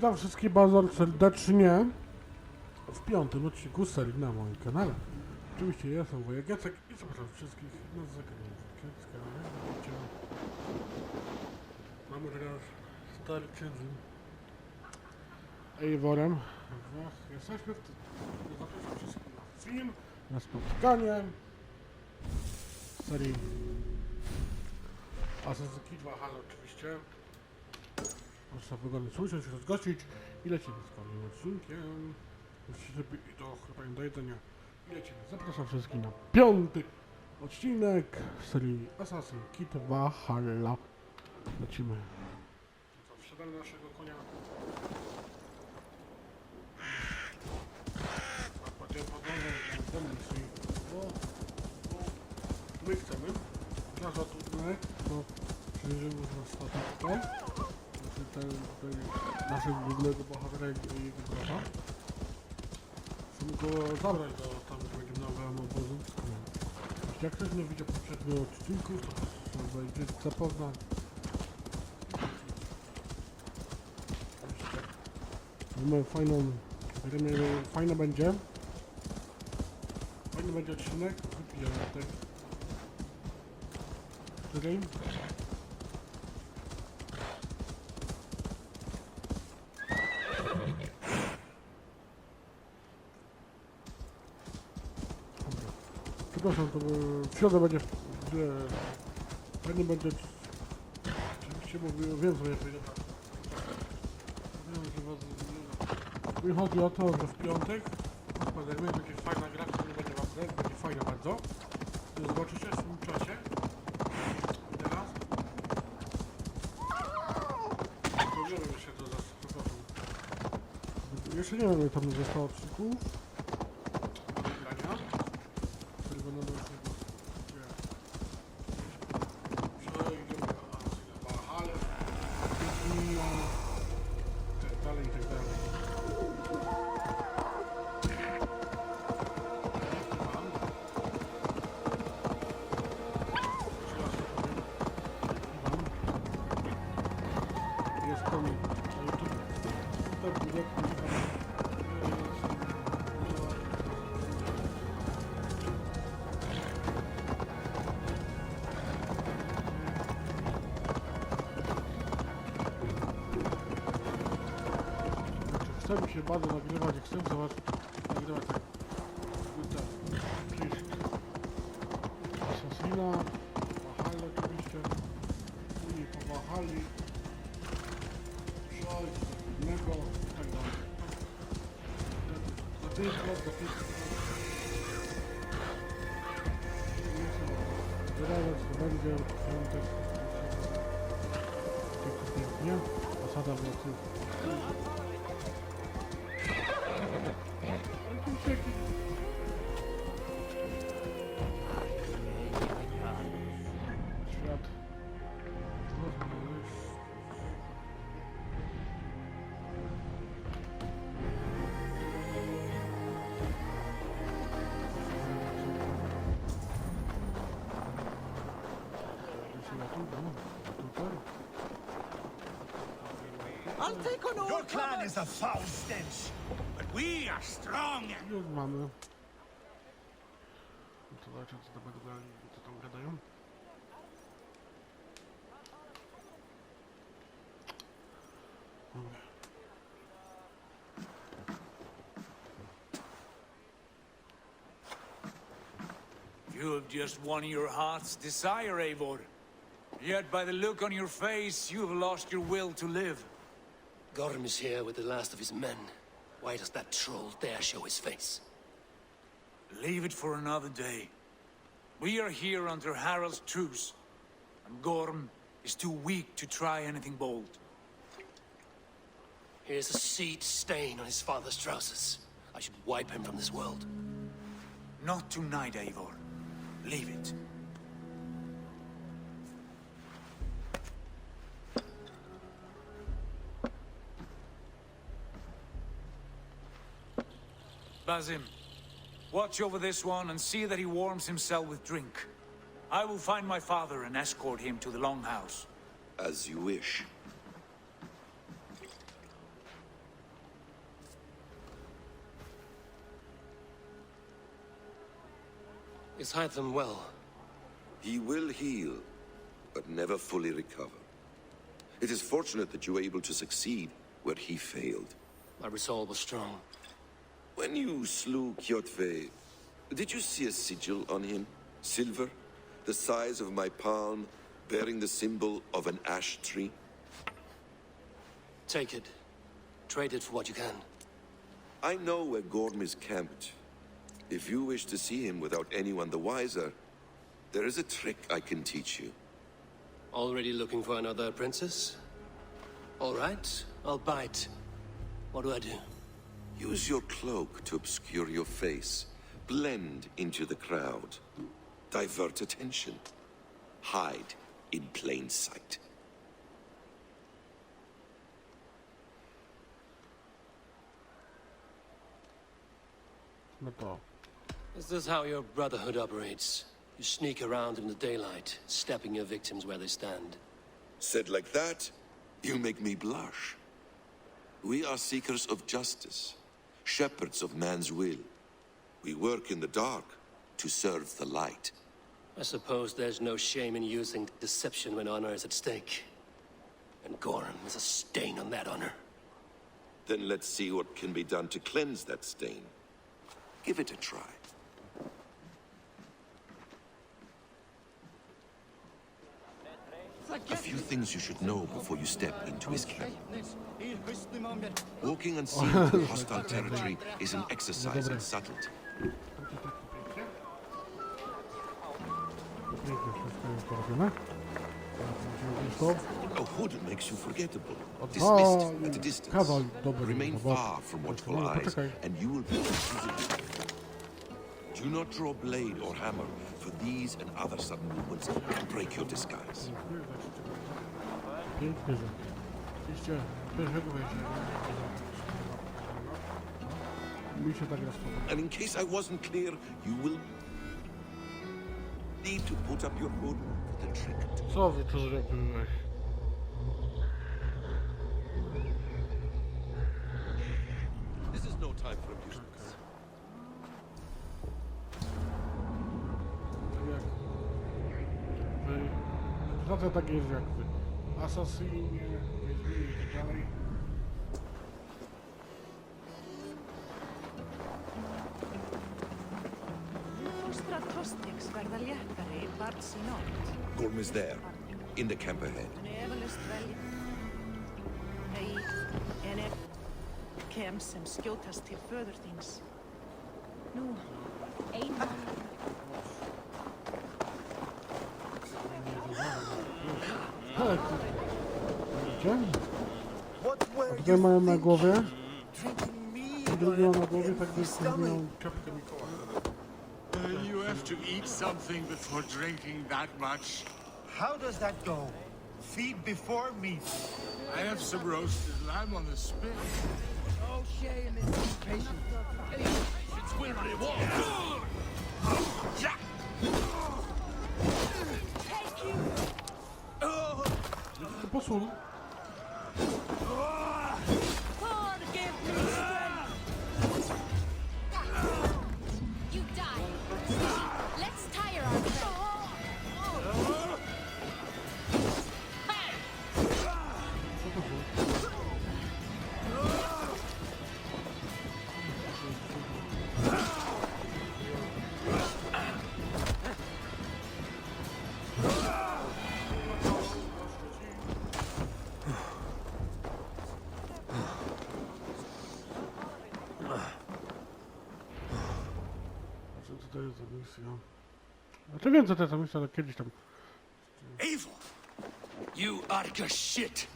Witam wszystkich bardzo serdecznie w piątym odcinku serii na moim kanale. Oczywiście ja jestem Wojek Jacek i zapraszam wszystkich na zagranie. Mamy teraz stary księdzem Eivorem. Jesteśmy zapraszam wszystkich na film, na spotkanie w serii Assassin's Creed Valhalla oczywiście. Można wygodnie słyszeć, rozgościć i lecimy z kolejnym odcinkiem. Musicie to chyba nie do jedzenia. I lecimy. Zapraszam wszystkich na piąty odcinek serii Assassin's Creed Valhalla. Lecimy. To wsiadamy naszego konia. Potem podążam my chcemy. Nasz atunek to przejrzymy na statek. Naszego głównego bohatera i jego brata. Chcemy go zabrać do tam, gdzie będzie nowym obozu. Jak ktoś nie widział poprzedniego odcinku, to trzeba będzie zapoznać. Mamy fajny będzie odcinek. Wypijemy tutaj. Której? Przepraszam, to w środę będzie, fajnie będzie, oczywiście mówię, wiem co ja powiedziałem. Mi chodzi o to, że w piątek Spider-Man będzie fajna gra, która nie będzie wam grać, będzie fajna bardzo. To zobaczycie w tym czasie. I teraz powiemy się to zaraz, przepraszam. Jeszcze nie wiem, ile tam zostało odcinków. Chce mi się bardzo nagrywać, jak chcę zobacz, nagrywać tak Assassina, Valhalla oczywiście, później po Valhalli, coś innego i tak dalej. Zapisać. Wyrażać to będzie piątek, pięknie, osada w nocy. Świat. I'll take on all. Your clan is a foul stench, but we are strong. Już mamy. Zobaczcie, co tam gadali, co tam gadają. You have just won your heart's desire, Eivor. Yet by the look on your face, you have lost your will to live. Gorm is here with the last of his men. Why does that troll dare show his face? Leave it for another day. We are here under Harald's truce, and Gorm is too weak to try anything bold. Here's a seed stain on his father's trousers. I should wipe him from this world. Not tonight, Eivor. Leave it. Basim, watch over this one and see that he warms himself with drink. I will find my father and escort him to the Longhouse. As you wish. Is Hytham well? He will heal, but never fully recover. It is fortunate that you were able to succeed where he failed. My resolve was strong. When you slew Kjotve, did you see a sigil on him? Silver? The size of my palm, bearing the symbol of an ash tree? Take it. Trade it for what you can. I know where Gorm is camped. If you wish to see him without anyone the wiser, there is a trick I can teach you. Already looking for another princess? All right, I'll bite. What do I do? Use your cloak to obscure your face. Blend into the crowd. Divert attention. Hide in plain sight. No to. Is this how your brotherhood operates? You sneak around in the daylight, stepping your victims where they stand. Said like that, you make me blush. We are seekers of justice, shepherds of man's will. We work in the dark to serve the light. I suppose there's no shame in using deception when honor is at stake. And Gorm is a stain on that honor. Then let's see what can be done to cleanse that stain. Give it a try. A few things you should know before you step into his camp. Walking unseen through hostile territory is an exercise in subtlety. Pięknie, wszystko jest porobione. A hood makes you forgettable, O, dismissed at a distance. kawał dobry. Remain robot. far from watchful No, eyes, poczekaj. and you will be invisible. Do not draw blade or hammer, for these and other sudden movements can break your disguise. Pięknie, że oczywiście pierwszego wejścia. Mi się tak rozpoczyna. And in case I wasn't clear, you will need to put up your hood for the trick. Co wy tu zrobiłeś? This is no time for amusements. Tak jak wy... Sytuacja tak jest jak wy. Asasynie, Wiedźminie i tak dalej. Fóstra Tostiks verða léttari barns í nótt. Gorm is there, in the camp ahead. Hann eflaust velja. Nei, kem sem skjótast til föður þíns. Nú, ein Tak. Widzicie? What A were tutaj mają na głowie. drinking I drugi ma na głowie, tak by miał czapkę Mikołaja. You have to eat something before drinking that much. How does that go? Feed before meat. I have some roasted lamb on the spit. Oh, shame is patient. It's where I want. Yeah. To posól. God, give me strength. You die. Let's tire our friend. Co to jest za misja? Znaczy wiem co to jest za misja, ale kiedyś tam... Evil. You Arca shit!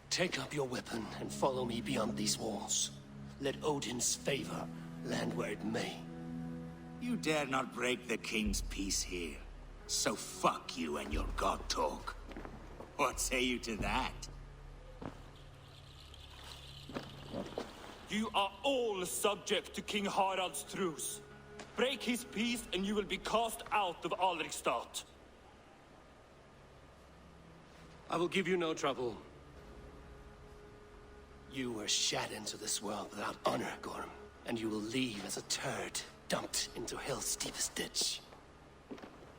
Take up your weapon and follow me beyond these walls. Let Odin's favor land where it may. You dare not break the king's peace here. So fuck you and your god talk. What say you to that? You are all subject to King Harald's truce. Break his peace and you will be cast out of Alrikstad. I will give you no trouble. You were shat into this world without honor, Gorm, and you will leave as a turd dumped into hell's deepest ditch.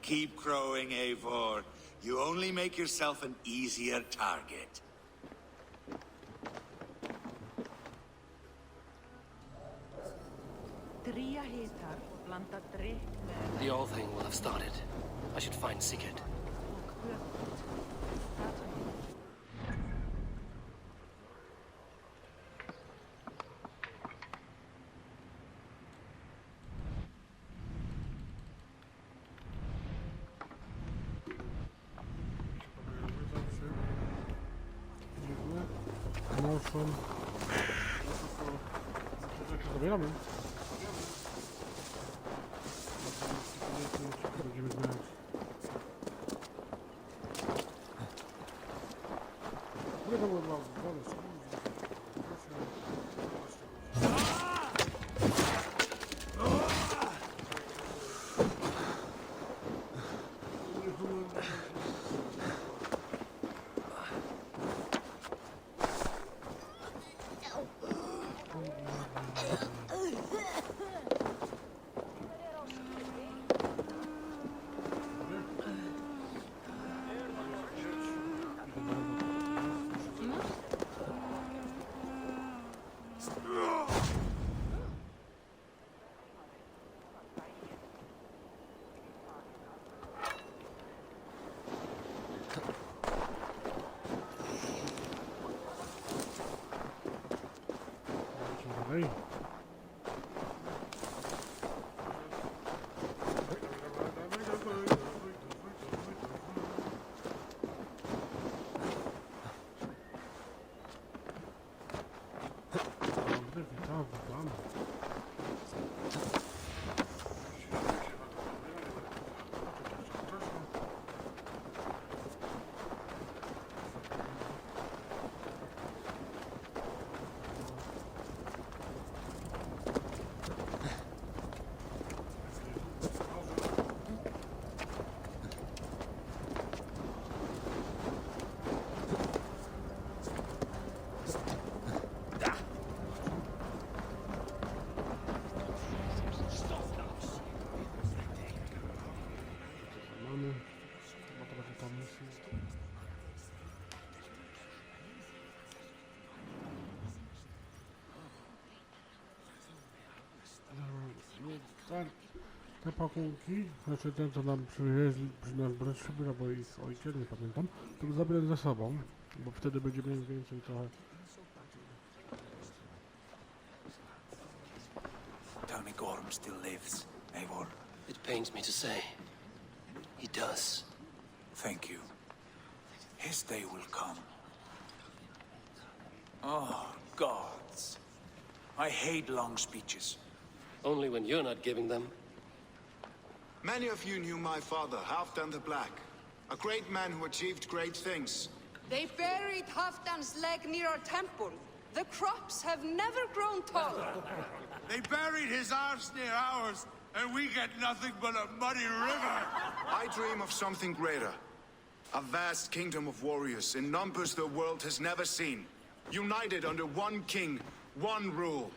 Keep crowing, Eivor. You only make yourself an easier target. Tria hitar, blanda drikk með The old thing will have started. I should find Sigurd. og höfund. Noszą. Zabieramy. Będziemy zmieniać. Nie to było dla was. Dalej. Witamy. Mamy. Chyba trochę tam musi. Tak, te pakunki, znaczy ten co nam przywieźli, nas przybył, bo ich ojciec, nie pamiętam, to zabrać ze sobą, bo wtedy będziemy mieli więcej trochę. Tell me Gorm still lives, Eivor. It pains me to say. He does. Thank you. His day will come. Oh, gods. I hate long speeches. Only when you're not giving them. Many of you knew my father, Halfdan the Black. A great man who achieved great things. They buried Halfdan's leg near our temple. The crops have never grown tall. They buried his arse near ours, and we get nothing but a muddy river. I dream of something greater. A vast kingdom of warriors in numbers the world has never seen. United under one king, one rule.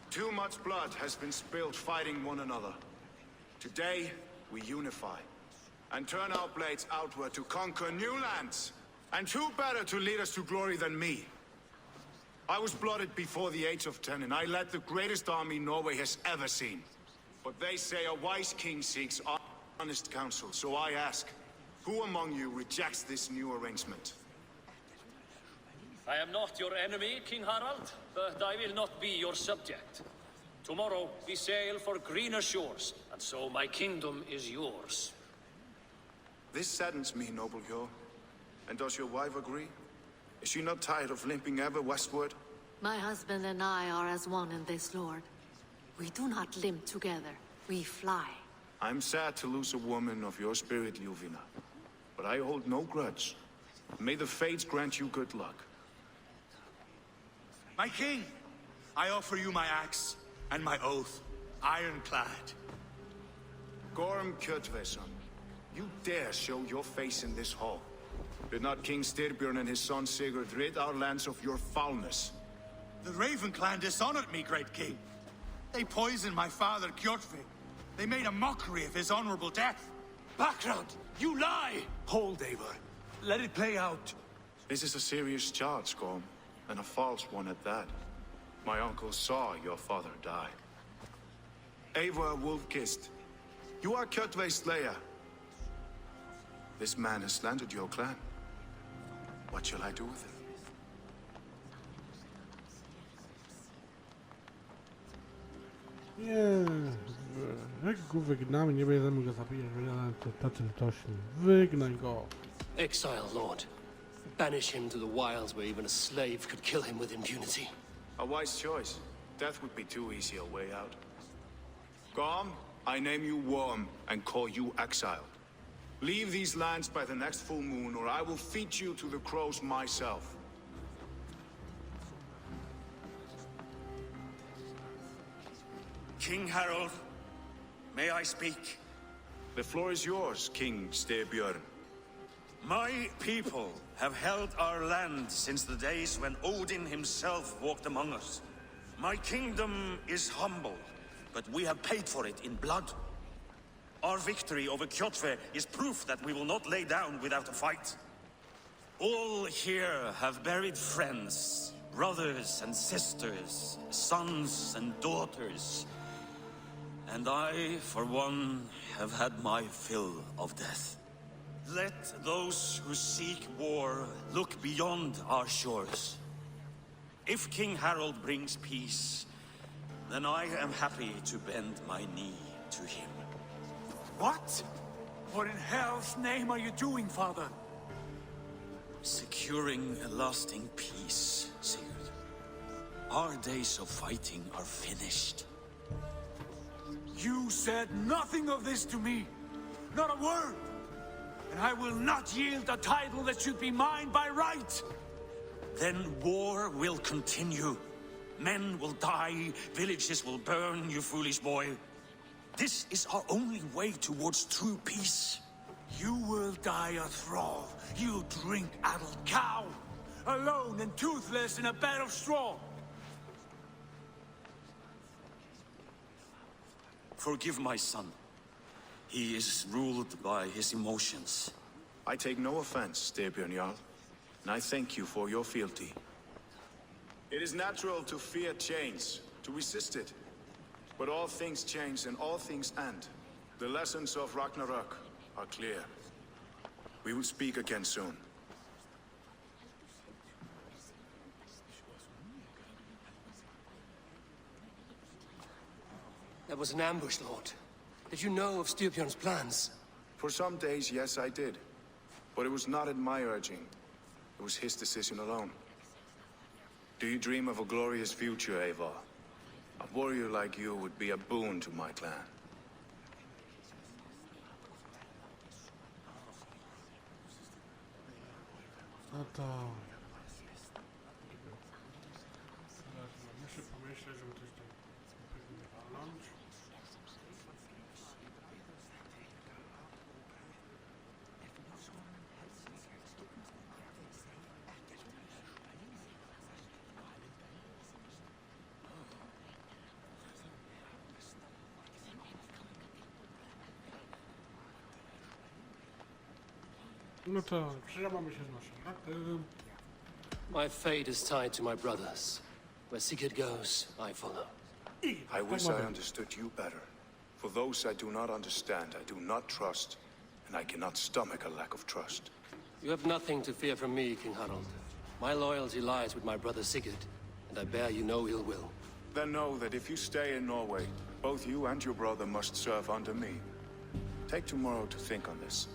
Too much blood has been spilled fighting one another. Today, we unify and turn our blades outward to conquer new lands. And who better to lead us to glory than me? I was blooded before the age of 10, and I led the greatest army Norway has ever seen. But they say a wise king seeks honest counsel, so I ask, who among you rejects this new arrangement? I am not your enemy, King Harald, but I will not be your subject. Tomorrow we sail for greener shores, and so my kingdom is yours. This saddens me, noble Hjor. And does your wife agree? Is she not tired of limping ever westward? My husband and I are as one in this, Lord. We do not limp together. We fly. I'm sad to lose a woman of your spirit, Ljuvina. But I hold no grudge. May the fates grant you good luck. My king, I offer you my axe and my oath, ironclad. Gorm Kjotveson, you dare show your face in this hall. Did not King Styrbjörn and his son Sigurd rid our lands of your foulness? The Raven clan dishonored me, great king. They poisoned my father, Kjotve. They made a mockery of his honorable death. background! You lie! Hold, Eivor. Let it play out. This is a serious charge, Gorm, and a false one at that. My uncle saw your father die. Eivor Wolf-Kissed, you are Kjotve's slayer. This man has slandered your clan. What shall I do with him? Nie, jak go wygnamy, nie będziemy go zabijać, będziemy tacy litośni. Wygnaj go. Exile, Lord. Banish him to the wilds where even a slave could kill him with impunity. A wise choice. Death would be too easy a way out. Gorm, I name you Worm and call you exiled. Leave these lands by the next full moon, or I will feed you to the crows myself. King Harold, may I speak? The floor is yours, King Styrbjörn. My people have held our land since the days when Odin himself walked among us. My kingdom is humble, but we have paid for it in blood. Our victory over Kjotve is proof that we will not lay down without a fight. All here have buried friends, brothers and sisters, sons and daughters. And I, for one, have had my fill of death. Let those who seek war look beyond our shores. If King Harold brings peace, then I am happy to bend my knee to him. What? What in hell's name are you doing, father? Securing a lasting peace, Sigurd. Our days of fighting are finished. You said nothing of this to me. Not a word. And I will not yield a title that should be mine by right. Then war will continue. Men will die, villages will burn, you foolish boy. This is our only way towards true peace. You will die a thrall. You drink-addled cow. Alone and toothless in a bed of straw. Forgive my son. He is ruled by his emotions. I take no offense, Styrbjörn Jarl, and I thank you for your fealty. It is natural to fear change, to resist it. But all things change and all things end. The lessons of Ragnarok are clear. We will speak again soon. That was an ambush, Lord. Did you know of Styrbjörn's plans? For some days, yes, I did. But it was not at my urging. It was his decision alone. Do you dream of a glorious future, Eivor? A warrior like you would be a boon to my clan. No to... Muszę pomyśleć, żeby coś tam pewnie walnąć. No to przyjmamy się z naszym charakterem. My fate is tied to my brothers. Where Sigurd goes, I follow. I wish I understood you better. For those I do not understand, I do not trust, and I cannot stomach a lack of trust. You have nothing to fear from me, King Harald. My loyalty lies with my brother Sigurd, and I bear you no ill will. Then know that if you stay in Norway, both you and your brother must serve under me. Take tomorrow to think on this.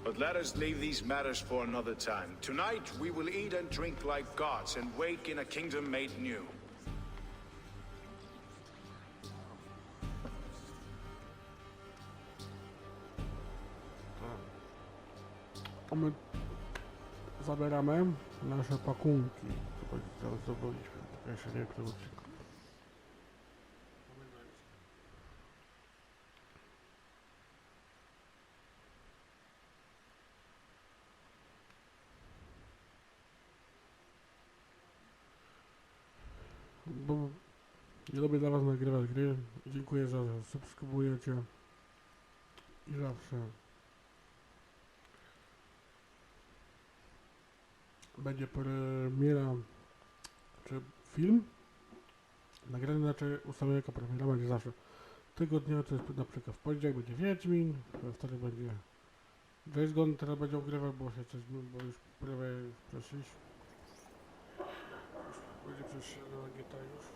But let us leave these matters for another time. Tonight, we will eat and drink like gods and wake in a kingdom made new. A my zabieramy nasze pakunki, które zdobyliśmy. Jeszcze nie wiem, bo nie lubię dla was nagrywać gry. Dziękuję, że subskrybujecie i zawsze będzie premiera, czy film nagrany, znaczy ustawiony jako premiera będzie zawsze tygodniowo, to jest na przykład w poniedziałek będzie Wiedźmin, wtedy będzie Days Gone, teraz będzie ogrywał, bo się coś, bo już prawie przeszliśmy. Będzie przeszedł na GTA już.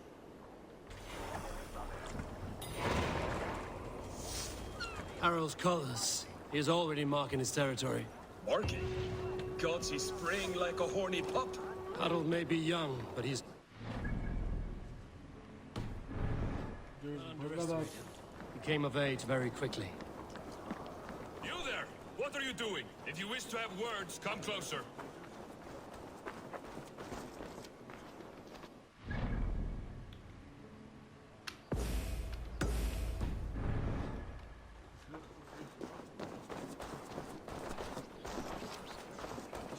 Harold's colors. He is already marking his territory. Marking? Gods, he's spraying like a horny pup. Harold may be young, but he's he came of age very quickly. You there! What are you doing? If you wish to have words, come closer.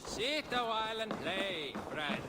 Sit a while and play, Brad.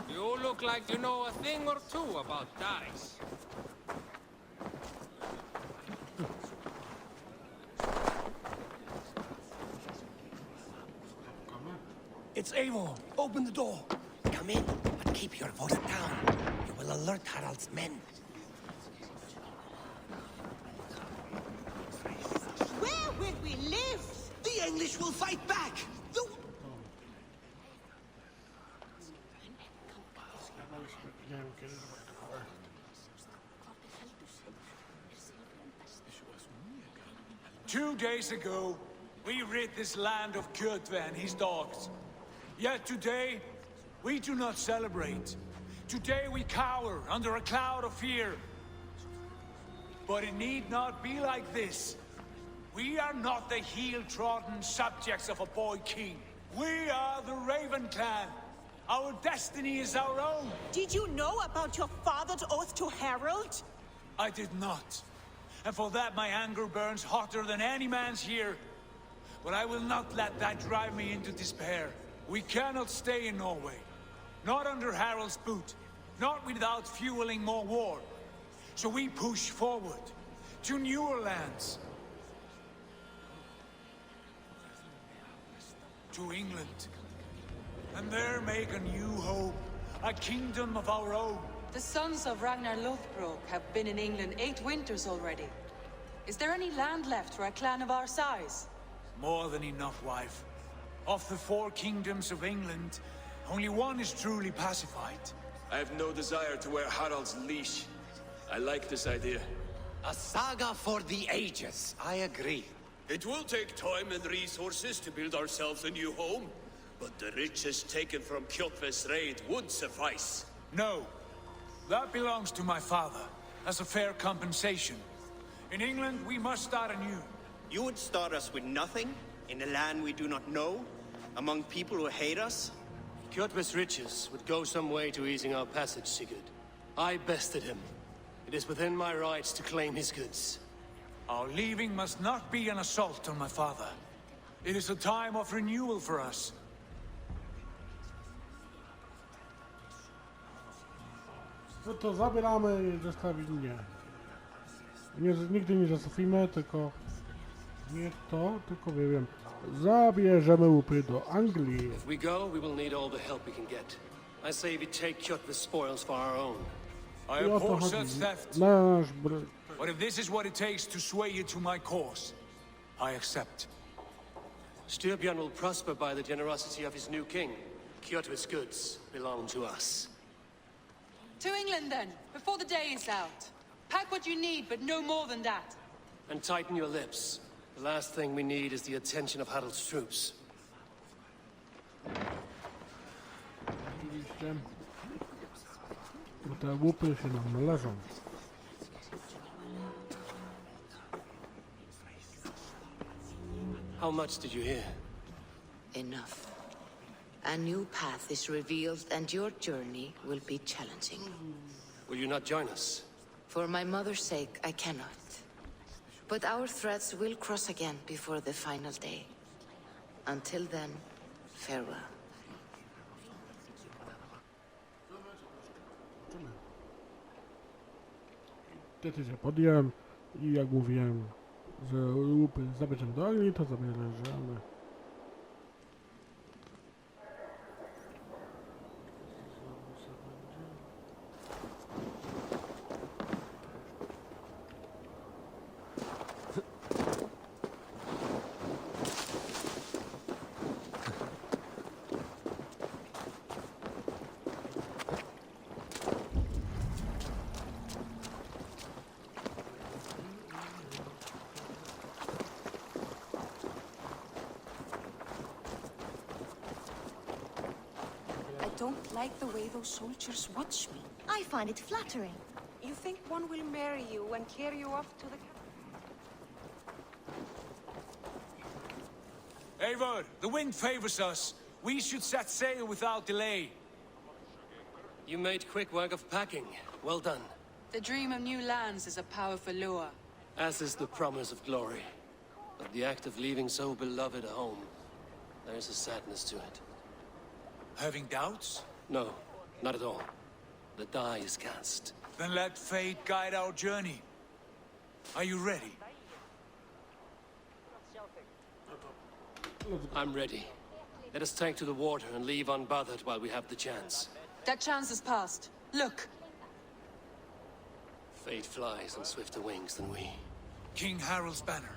You look like you know a thing or two about dice. It's Eivor. Open the door. Come in, but keep your voice down. You will alert Harald's men. Where will we live? The English will fight back! Two days ago, we rid this land of Kjotve and his dogs. Yet today, we do not celebrate. Today we cower under a cloud of fear. But it need not be like this. We are not the heel-trodden subjects of a boy king. We are the Raven clan. Our destiny is our own. Did you know about your father's oath to Harold? I did not. And for that my anger burns hotter than any man's here. But I will not let that drive me into despair. We cannot stay in Norway. Not under Harald's boot. Not without fueling more war. So we push forward. To newer lands. To England. And there make a new hope. A kingdom of our own. The sons of Ragnar Lothbrok have been in England 8 winters already. Is there any land left for a clan of our size? More than enough, wife. Of the 4 kingdoms of England, only one is truly pacified. I have no desire to wear Harald's leash. I like this idea. A saga for the ages, I agree. It will take time and resources to build ourselves a new home, but the riches taken from Kjotve's raid would suffice. No. That belongs to my father, as a fair compensation. In England, we must start anew. You would start us with nothing, in a land we do not know, among people who hate us? Kjotve's riches would go some way to easing our passage, Sigurd. I bested him. It is within my rights to claim his goods. Our leaving must not be an assault on my father. It is a time of renewal for us. No to zabieramy zestawić nie. Nigdy nie zostawimy, tylko nie to, tylko wiem. Zabierzemy łupy do Anglii. If we go, we will need all the help we can get. I say we take Kjotve's spoils for our own. I abhor such theft. But if this is what it takes to sway you to my cause, I accept. Styrbjörn will prosper by the generosity of his new king. Kjotve's goods belong to us. To England then, before the day is out. Pack what you need, but no more than that. And tighten your lips. The last thing we need is the attention of Harald's troops. Oczywiście. Bo te łupy się nam należą. How much did you hear? Enough. A new path is revealed, and your journey will be challenging. Will you not join us? For my mother's sake, I cannot. But our threads will cross again before the final day. Until then, farewell. Decyzję podjąłem i jak mówiłem, że łupy zabierzemy do Anglii, to zabierzemy. I don't like the way those soldiers watch me. I find it flattering. You think one will marry you and carry you off to the... Eivor, the wind favors us. We should set sail without delay. You made quick work of packing. Well done. The dream of new lands is a powerful lure. As is the promise of glory. But the act of leaving so beloved a home, there is a sadness to it. Having doubts? No, not at all. The die is cast. Then let fate guide our journey. Are you ready? I'm ready. Let us take to the water and leave unbothered while we have the chance. That chance is past. Look! Fate flies on swifter wings than we. King Harald's banner.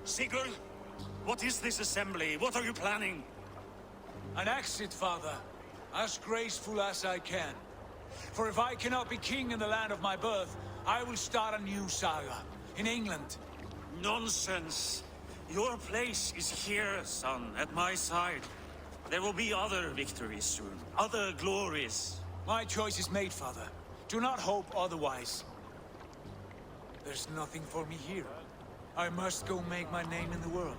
Sigurd, what is this assembly? What are you planning? An exit, father. As graceful as I can. For if I cannot be king in the land of my birth, I will start a new saga. In England. Nonsense. Your place is here, son, at my side. There will be other victories soon. Other glories. My choice is made, father. Do not hope otherwise. There's nothing for me here. I must go make my name in the world.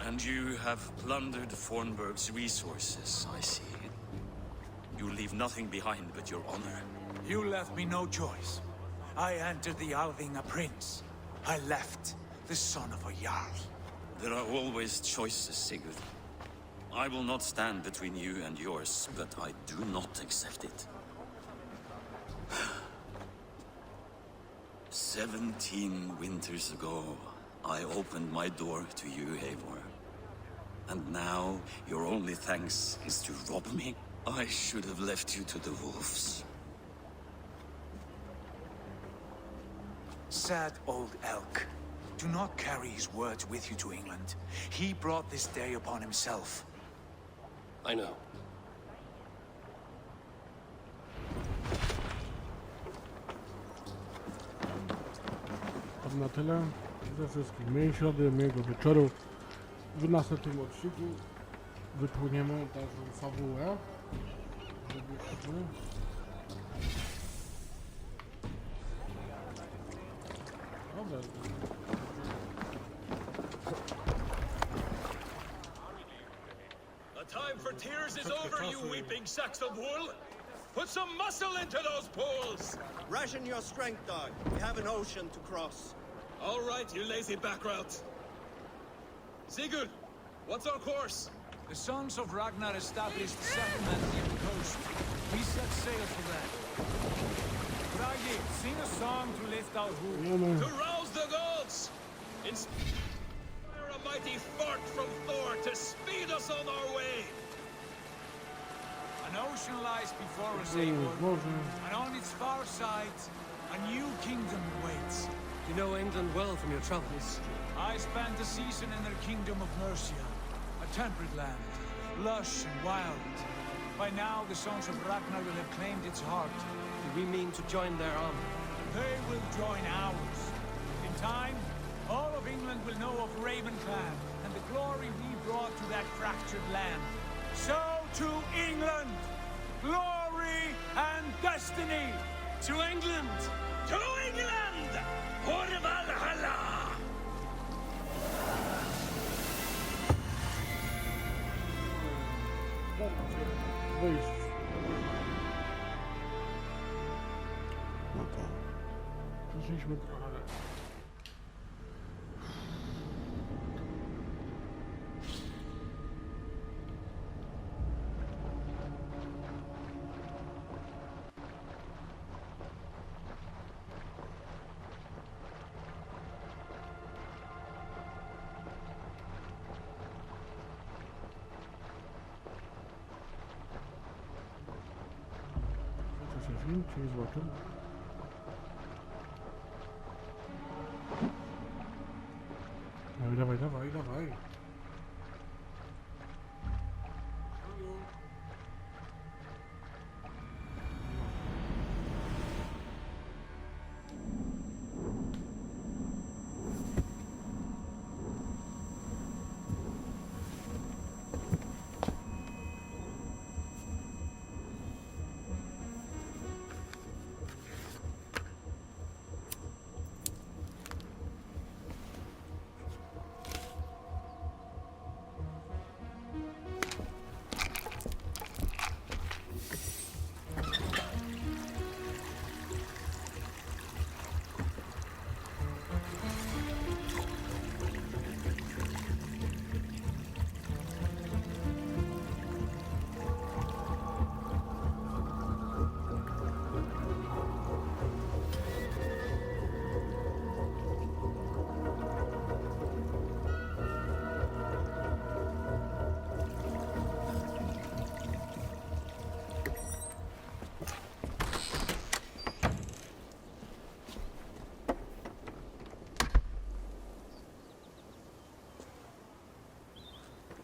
And you have plundered Fornburg's resources, I see. You leave nothing behind but your honor. You left me no choice. I entered the Alving a prince. I left the son of a Jarl. There are always choices, Sigurd. I will not stand between you and yours, but I do not accept it. 17 winters ago, I opened my door to you, Eivor. And now, your only thanks is to rob me? I should have left you to the wolves. Sad old elk. Do not carry his words with you to England. He brought this day upon himself. I know. To na tyle. Ze wszystkich miłej środy, miłego wieczoru. W następnym odcinku wypłyniemy dalszą fabułę. Żebyśmy... Dobra. The time for tears is over, you weeping sacks of wool! Put some muscle into those poles! Ration your strength, dog. We have an ocean to cross. All right, you lazy backrout. Sigurd, what's our course? The sons of Ragnar established a settlement near the coast. We set sail for that. Bragi, sing a song to lift our hoof. To rouse the gods! Inspire a mighty fort from Thor to speed us on our way. An ocean lies before us, Eivor, and on its far side, a new kingdom awaits. You know England well from your travels. I spent a season in their kingdom of Mercia, a temperate land, lush and wild. By now, the sons of Ragnar will have claimed its heart. Do we mean to join their army? They will join ours. In time, all of England will know of Ravenclan and the glory we brought to that fractured land. So to England, glory and destiny. To England! To England! For Valhalla! Wyjść. No to... Przeszliśmy trochę... Czyli złotym. Dawaj, dawaj, dawaj.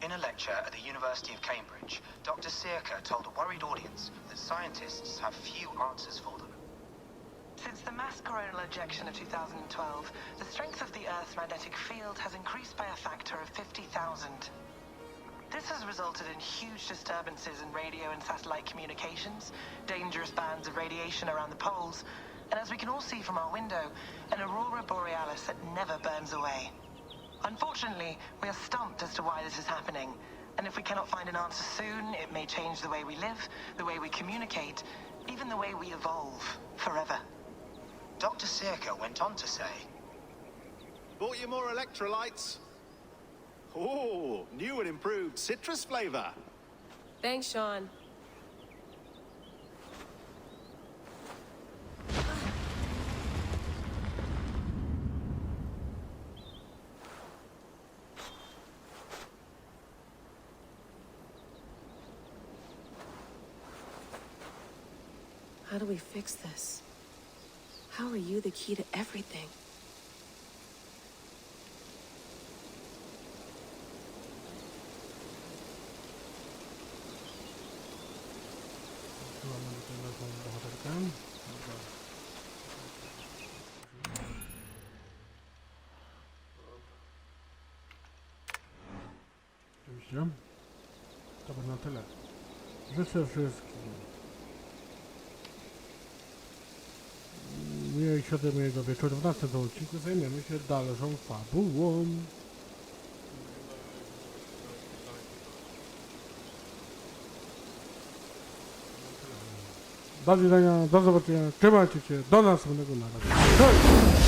In a lecture at the University of Cambridge, Dr. Sirka told a worried audience that scientists have few answers for them. Since the mass coronal ejection of 2012, the strength of the Earth's magnetic field has increased by a factor of 50,000. This has resulted in huge disturbances in radio and satellite communications, dangerous bands of radiation around the poles, and as we can all see from our window, an aurora borealis that never burns away. Unfortunately, we are stumped as to why this is happening, and if we cannot find an answer soon, it may change the way we live, the way we communicate, even the way we evolve, forever. Dr. Sirka went on to say, "Bought you more electrolytes? Oh, new and improved citrus flavor." Thanks, Sean. How do we fix this? How are you the key to everything? Oczywiście. To by na tyle. Życzę wszystkim miłej środy, miłego wieczoru. W następnym odcinku zajmiemy się dalszą fabułą. Do widzenia, do zobaczenia, trzymajcie się, do następnego na razie.